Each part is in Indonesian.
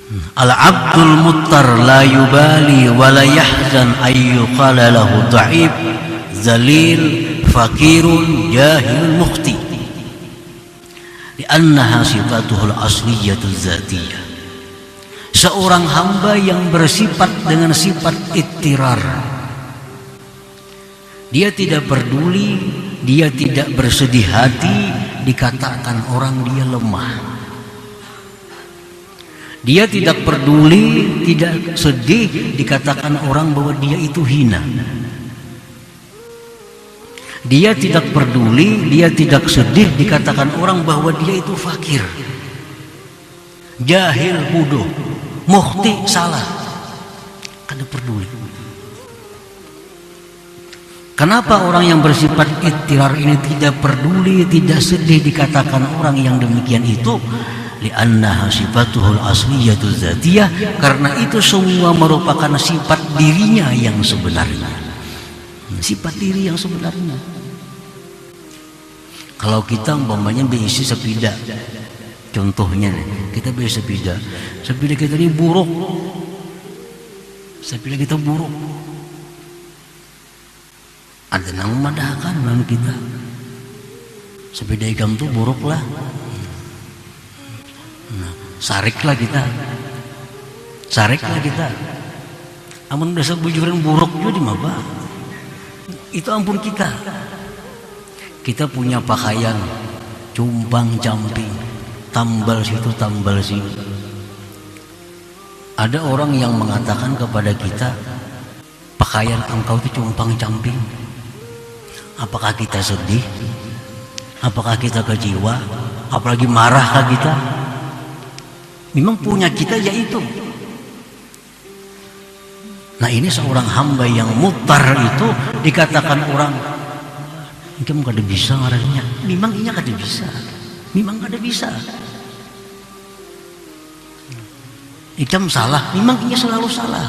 Al-abdul muttar la yubali wa la yahzan ayyuqala lahu dha'if zalil fakirun jahil mukhti li'annaha sifatuhul asliyatul zatiyah. Seorang hamba yang bersifat dengan sifat ittirar, dia tidak peduli, dia tidak bersedih hati dikatakan orang dia lemah. Dia tidak peduli, tidak sedih dikatakan orang bahwa dia itu hina. Dia tidak peduli, dia tidak sedih dikatakan orang bahwa dia itu fakir, jahil, bodoh, mukhti, salah. Kada peduli. Kenapa orang yang bersifat ittirar ini tidak peduli, tidak sedih dikatakan orang yang demikian itu? Li'annaha sifatuhul asliyatul zatiyah, karena itu semua merupakan sifat dirinya yang sebenarnya. Sifat diri yang sebenarnya. Kalau kita umpamanya berisi sepeda, contohnya kita beli sepeda kita ini buruk, sepeda kita buruk, ada yang memadahkan dengan kita, sepeda ikam tuh buruk lah. Sariklah kita. Amun dasar bujuran buruk juga di maba. Itu ampun kita. Kita punya pakaian cumpang camping, tambal situ tambal sini. Ada orang yang mengatakan kepada kita, pakaian engkau itu cumpang camping. Apakah kita sedih? Apakah kita kecewa? Apalagi marahkah kita? Memang punya kita yaitu. Nah, ini seorang hamba yang mutar itu dikatakan orang, "Engkau kada bisa ngarangnya." Memang inya kada bisa. Memang kada bisa. Ikam salah, memang inya selalu salah.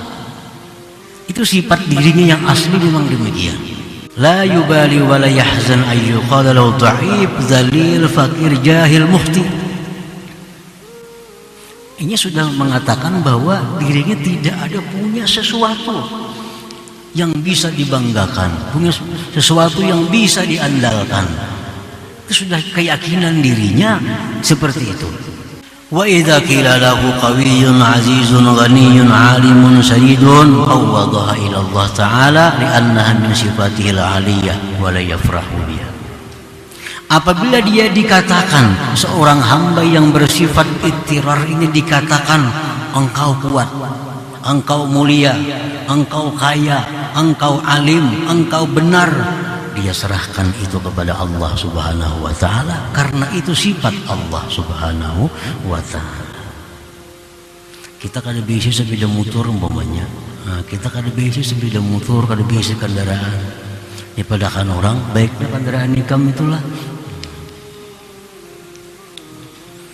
Itu sifat dirinya yang asli memang demikian. La yubali wa la yahzan ayyuqala lahu dha'if zalil fakir jahil mukhti. Ini sudah mengatakan bahwa dirinya tidak ada punya sesuatu yang bisa dibanggakan, punya sesuatu yang bisa diandalkan. Itu sudah keyakinan dirinya seperti itu. Wa idza qila lahu qawiyyun 'azizun ghaniyyun 'alimun sayyidun fawwadaha ila Allah Ta'ala li'annaha min sifatihil 'aliyyah wa la yafrahu biha. Apabila dia dikatakan seorang hamba yang bersifat ittirar ini dikatakan engkau kuat, engkau mulia, engkau kaya, engkau alim, engkau benar, dia serahkan itu kepada Allah Subhanahu wa Ta'ala, karena itu sifat Allah Subhanahu wa Ta'ala. Kita kada bisa sepeda motor umpamanya, kita kada bisa sepeda motor, kada bisa kendaraan, dipadakan orang baiknya kendaraan ikam itulah.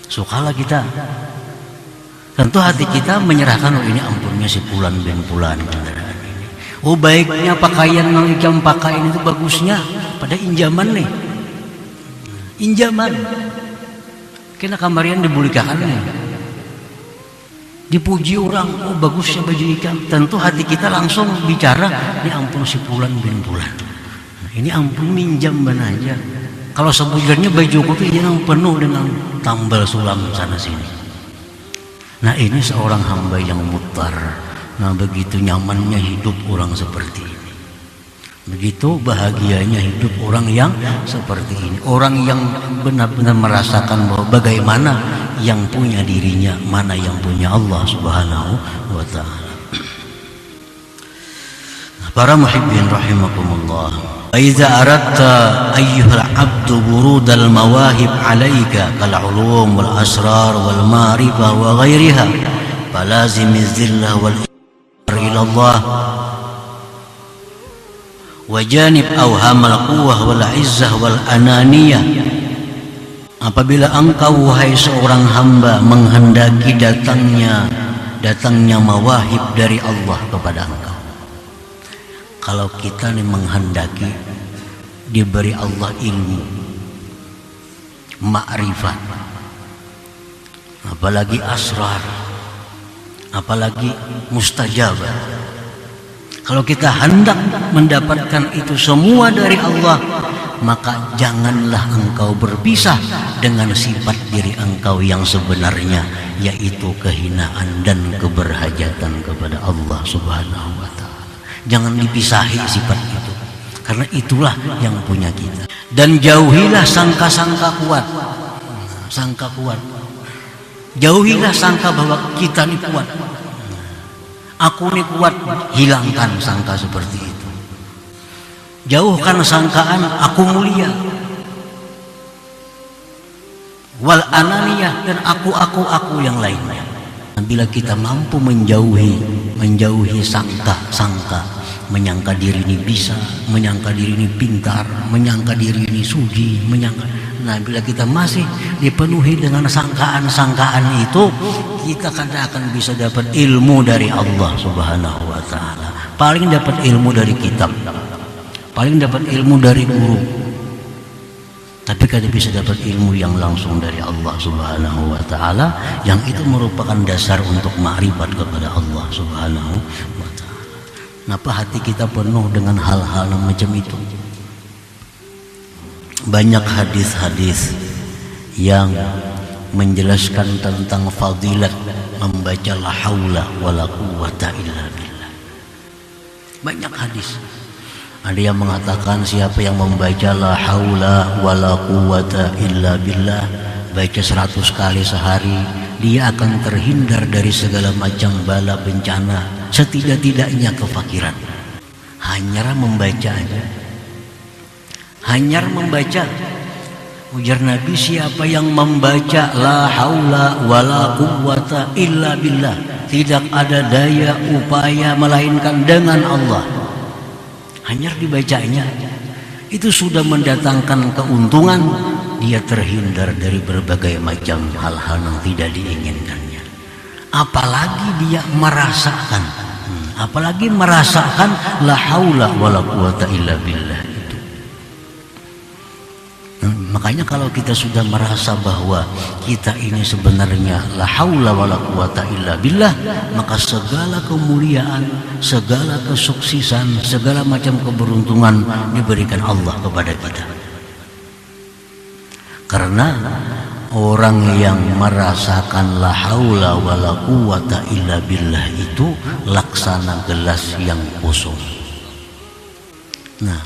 Sukalah kita. Tentu hati kita menyerahkan, oh ini ampunnya si Fulan bin Fulan kendaraan ini. Oh baiknya pakaian yang ikam pakai itu bagusnya, pada injaman nih. Injaman. Kena kamarian dibulikakan nih. Dipuji orang, oh bagusnya baju ikam. Tentu hati kita langsung bicara, ini ampun si Fulan bin Fulan. Nah, ini ampun minjam mana aja. Kalau sebujurnya bajuku itu yang penuh dengan tambal sulam sana sini. Nah, ini seorang hamba yang mutar. Nah, begitu nyamannya hidup orang seperti ini. Begitu bahagianya hidup orang yang seperti ini. Orang yang benar-benar merasakan bahwa bagaimana yang punya dirinya, mana yang punya Allah Subhanahu wa Ta'ala. Para muhibbin rahimakumullah. فإذا أردت أيها العبد ورود المواهب عليك كالعلوم والأسرار والمعرفة وغيرها فلازم الذلة والإقرار إلى الله وجانب أوهام القوة والعزة والأنانية. Apabila engkau wahai seorang hamba menghendaki datangnya mawahib dari Allah kepada engkau. Kalau kita nih menghendaki diberi Allah ilmu, ma'rifat, apalagi asrar, apalagi mustajab. Kalau kita hendak mendapatkan itu semua dari Allah, maka janganlah engkau berpisah dengan sifat diri engkau yang sebenarnya, yaitu kehinaan dan keberhajatan kepada Allah Subhanahu wa ta'ala. Jangan dipisahi sifat itu, karena itulah yang punya kita. Dan jauhilah sangka-sangka kuat. Sangka kuat. Jauhilah sangka bahwa kita ini kuat. Aku ini kuat, hilangkan sangka seperti itu. Jauhkan sangkaan aku mulia, wal ananiyah, dan aku yang lainnya. Bila kita mampu menjauhi sangka, menyangka diri ini bisa, menyangka diri ini pintar, menyangka diri ini suci, nah bila kita masih dipenuhi dengan sangkaan-sangkaan itu, kita akan bisa dapat ilmu dari Allah Subhanahu wa ta'ala. Paling dapat ilmu dari kitab, paling dapat ilmu dari guru, tapi kada bisa dapat ilmu yang langsung dari Allah Subhanahu wa ta'ala, yang itu merupakan dasar untuk ma'rifat kepada Allah Subhanahu wa ta'ala. Kenapa hati kita penuh dengan hal-hal macam itu? Banyak hadis-hadis yang menjelaskan tentang fadilat membaca la haula wala quwwata illa billah. Banyak hadis. Ada yang mengatakan siapa yang membaca la haula wala quwwata illa billah, baca 100 kali sehari, dia akan terhindar dari segala macam bala bencana, setidak-tidaknya kefakiran. Hanya membaca aja. Hanya membaca. Ujar Nabi, siapa yang membaca la haula wala quwwata illa billah, tidak ada daya upaya melainkan dengan Allah, hanya dibacanya, itu sudah mendatangkan keuntungan. Dia terhindar dari berbagai macam hal-hal yang tidak diinginkannya. Apalagi dia merasakan, la haula wala quwwata illa billah itu. Makanya kalau kita sudah merasa bahwa kita ini sebenarnya la haula wala quwwata illa billah, maka segala kemuliaan, segala kesuksesan, segala macam keberuntungan diberikan Allah kepada kita. Karena orang yang merasakan la haula wala quwwata illa billah itu laksana gelas yang kosong. Nah,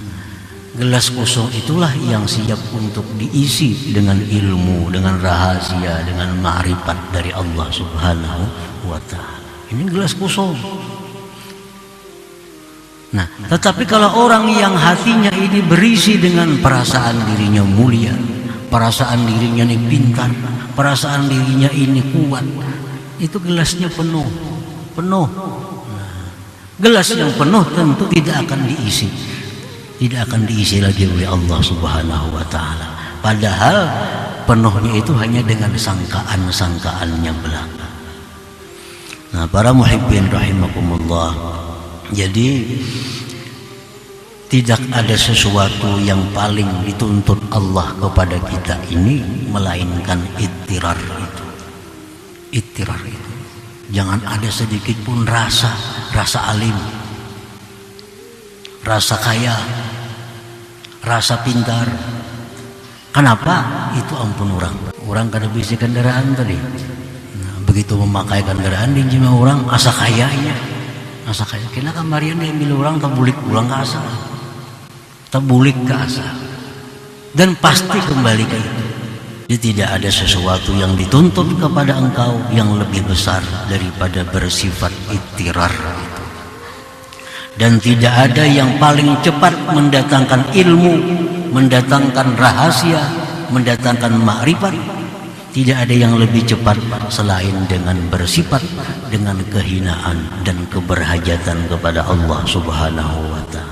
gelas kosong itulah yang siap untuk diisi dengan ilmu, dengan rahasia, dengan ma'rifat dari Allah Subhanahu wa ta'ala. Ini gelas kosong. Nah, tetapi kalau orang yang hatinya ini berisi dengan perasaan dirinya mulia, perasaan dirinya ini pintar, perasaan dirinya ini kuat, itu gelasnya penuh. Nah, gelas yang penuh tentu tidak akan diisi lagi oleh Allah Subhanahu wa ta'ala. Padahal penuhnya itu hanya dengan sangkaan-sangkaannya belaka. Nah, para muhibbin rahimakumullah, jadi tidak ada sesuatu yang paling dituntut Allah kepada kita ini melainkan ittirar itu. Ittirar itu. Jangan ada sedikit pun rasa alim, rasa kaya, rasa pintar. Kenapa? Itu ampun orang kada bisa kendaraan tadi. Nah, begitu memakai kendaraan di jima orang asa kayanya, asa kaya. Kena kamarian diambil orang tabulik pulang ke asa, tabulik ke asa, dan pasti kembali ke itu. Jadi tidak ada sesuatu yang dituntut kepada engkau yang lebih besar daripada bersifat ittirar itu. Dan tidak ada yang paling cepat mendatangkan ilmu, mendatangkan rahasia, mendatangkan ma'rifat. Tidak ada yang lebih cepat selain dengan bersifat dengan kehinaan dan keberhajatan kepada Allah Subhanahu wa ta'ala.